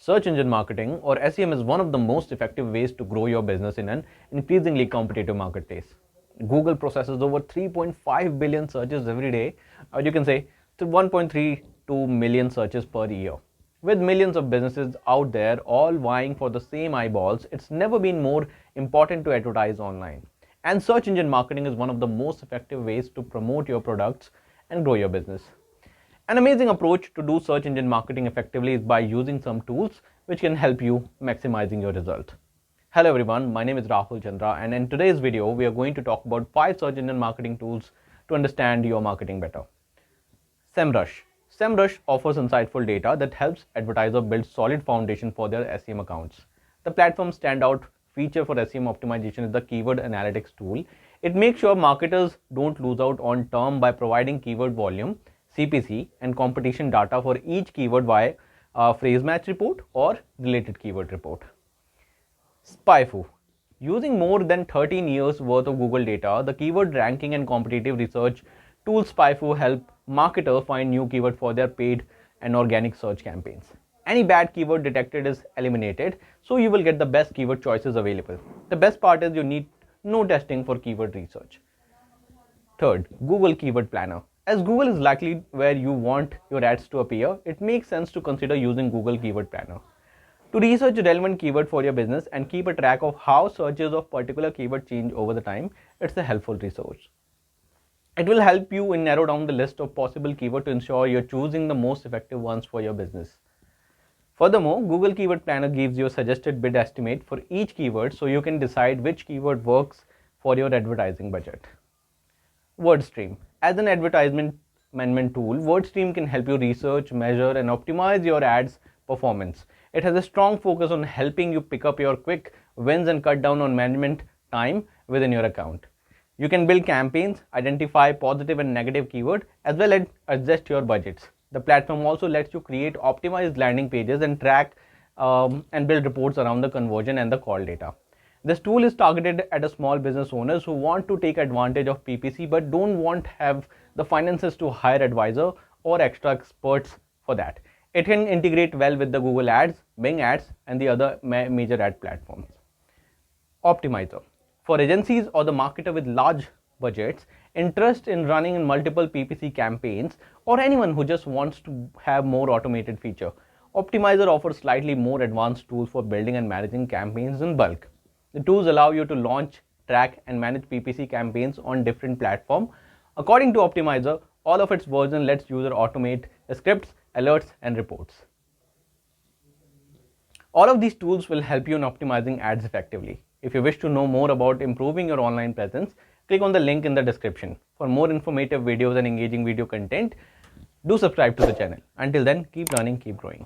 Search engine marketing or SEM is one of the most effective ways to grow your business in an increasingly competitive marketplace. Google processes over 3.5 billion searches every day, or you can say to 1.32 million searches per year. With millions of businesses out there all vying for the same eyeballs, it's never been more important to advertise online. And search engine marketing is one of the most effective ways to promote your products and grow your business. An amazing approach to do search engine marketing effectively is by using some tools which can help you maximizing your result. Hello everyone, my name is Rahul Chandra, and in today's video we are going to talk about 5 search engine marketing tools to understand your marketing better. SEMrush. SEMrush offers insightful data that helps advertisers build solid foundation for their SEM accounts. The platform's standout feature for SEM optimization is the keyword analytics tool. It makes sure marketers don't lose out on term by providing keyword volume, CPC, and competition data for each keyword via a phrase match report or related keyword report. SpyFu. Using more than 13 years worth of Google data, the keyword ranking and competitive research tool SpyFu help marketers find new keyword for their paid and organic search campaigns. Any bad keyword detected is eliminated, so you will get the best keyword choices available. The best part is you need no testing for keyword research. Third, Google Keyword Planner. As Google is likely where you want your ads to appear, it makes sense to consider using Google Keyword Planner. To research relevant keyword for your business and keep a track of how searches of particular keyword change over the time, it's a helpful resource. It will help you narrow down the list of possible keywords to ensure you're choosing the most effective ones for your business. Furthermore, Google Keyword Planner gives you a suggested bid estimate for each keyword so you can decide which keyword works for your advertising budget. WordStream. As an advertisement management tool, WordStream can help you research, measure, and optimize your ads performance. It has a strong focus on helping you pick up your quick wins and cut down on management time within your account. You can build campaigns, identify positive and negative keyword, as well as adjust your budgets. The platform also lets you create optimized landing pages and track and build reports around the conversion and the call data. This tool is targeted at small business owners who want to take advantage of PPC but don't want to have the finances to hire advisor or extra experts for that. It can integrate well with the Google Ads, Bing Ads, and the other major ad platforms. Optimizer. For agencies or the marketer with large budgets, interest in running multiple PPC campaigns, or anyone who just wants to have more automated feature, Optimizer offers slightly more advanced tools for building and managing campaigns in bulk. The tools allow you to launch, track, and manage PPC campaigns on different platforms. According to Optimizer, all of its versions lets user automate scripts, alerts, and reports. All of these tools will help you in optimizing ads effectively. If you wish to know more about improving your online presence, click on the link in the description. For more informative videos and engaging video content, do subscribe to the channel. Until then, keep learning, keep growing.